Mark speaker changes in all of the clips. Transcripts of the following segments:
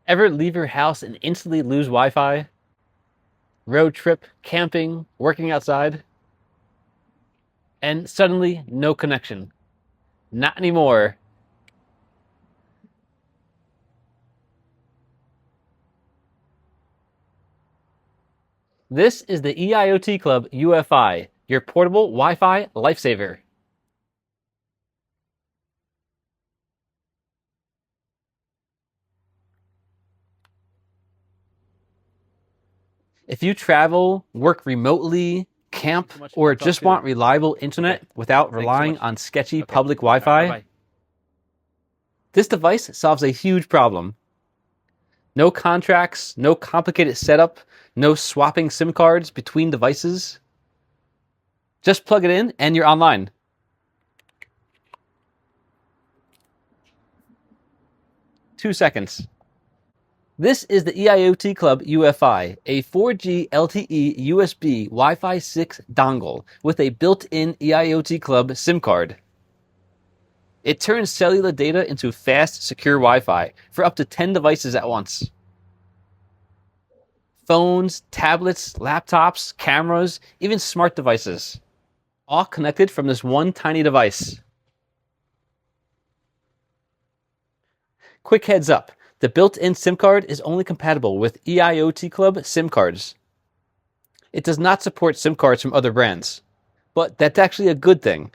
Speaker 1: Ever leave your house and instantly lose Wi-Fi? Road trip, camping, working outside, and suddenly no connection. Not anymore. This is the EIOTCLUB UFI, your portable Wi-Fi lifesaver. If you travel, work remotely, camp, or just want reliable internet without relying on sketchy public Wi-Fi, this device solves a huge problem. No contracts, no complicated setup, no swapping SIM cards between devices. Just plug it in and you're online. Two seconds. This is the EIOTCLUB UFI, a 4G LTE USB Wi-Fi 6 dongle with a built-in EIOTCLUB SIM card. It turns cellular data into fast, secure Wi-Fi for up to 10 devices at once. Phones, tablets, laptops, cameras, even smart devices. All connected from this one tiny device. Quick heads up. The built-in SIM card is only compatible with EIOTCLUB SIM cards. It does not support SIM cards from other brands, but that's actually a good thing,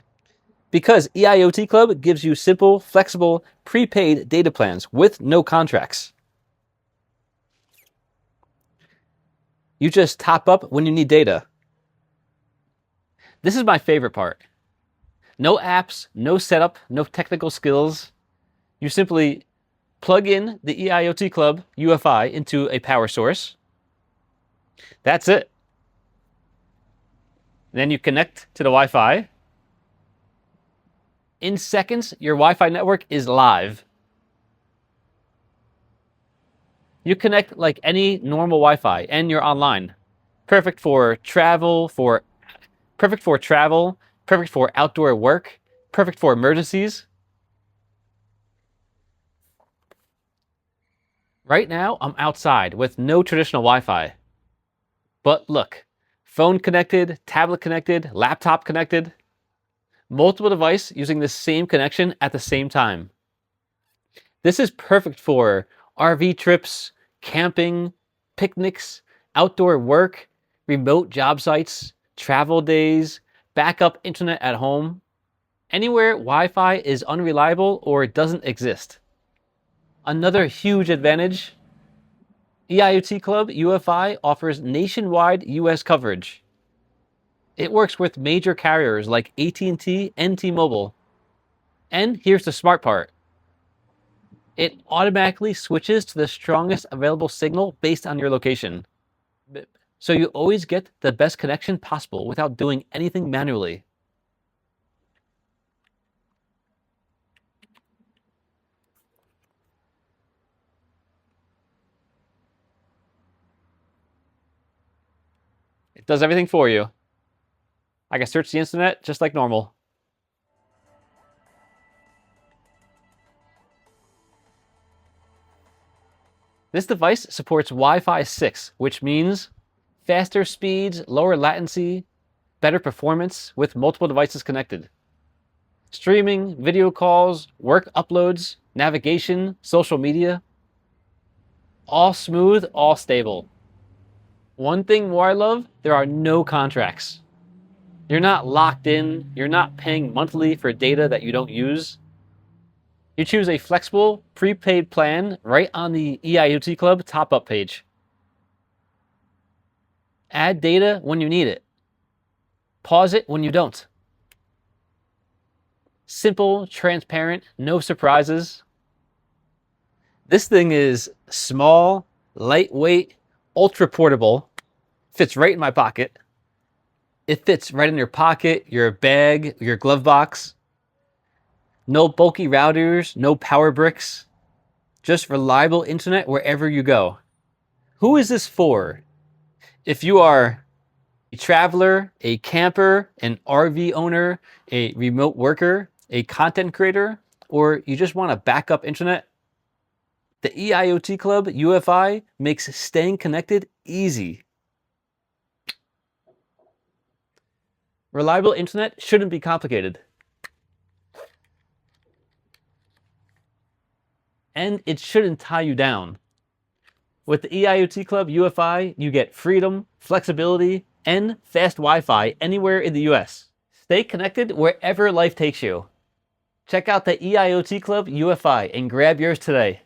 Speaker 1: because EIOTCLUB gives you simple, flexible, prepaid data plans with no contracts. You just top up when you need data. This is my favorite part. No apps, no setup, no technical skills. You simply plug in the EIOTCLUB UFI into a power source. That's it. Then you connect to the Wi-Fi. In seconds, your Wi-Fi network is live. You connect like any normal Wi-Fi and you're online. Perfect for travel, perfect for outdoor work, perfect for emergencies. Right now, I'm outside with no traditional Wi-Fi. But look, phone connected, tablet connected, laptop connected. Multiple devices using the same connection at the same time. This is perfect for RV trips, camping, picnics, outdoor work, remote job sites, travel days, backup internet at home. Anywhere Wi-Fi is unreliable or doesn't exist. Another huge advantage, EIOTCLUB UFI offers nationwide US coverage. It works with major carriers like AT&T and T-Mobile. And here's the smart part. It automatically switches to the strongest available signal based on your location. So you always get the best connection possible without doing anything manually. It does everything for you. I can search the internet just like normal. This device supports Wi-Fi 6, which means faster speeds, lower latency, better performance with multiple devices connected. Streaming, video calls, work uploads, navigation, social media. All smooth, all stable. One thing more I love, there are no contracts. You're not locked in, you're not paying monthly for data that you don't use. You choose a flexible, prepaid plan right on the EIOTCLUB top-up page. Add data when you need it. Pause it when you don't. Simple, transparent, no surprises. This thing is small, lightweight, ultra portable. Fits right in my pocket. It fits right in your pocket, your bag, your glove box. No bulky routers, no power bricks. Just reliable internet wherever you go. Who is this for? If you are a traveler, a camper, an RV owner, a remote worker, a content creator, or you just want a backup internet, The EIOTCLUB UFI makes staying connected easy. Reliable internet shouldn't be complicated. And it shouldn't tie you down. With the EIOTCLUB UFI, you get freedom, flexibility, and fast Wi-Fi anywhere in the US. Stay connected wherever life takes you. Check out the EIOTCLUB UFI and grab yours today.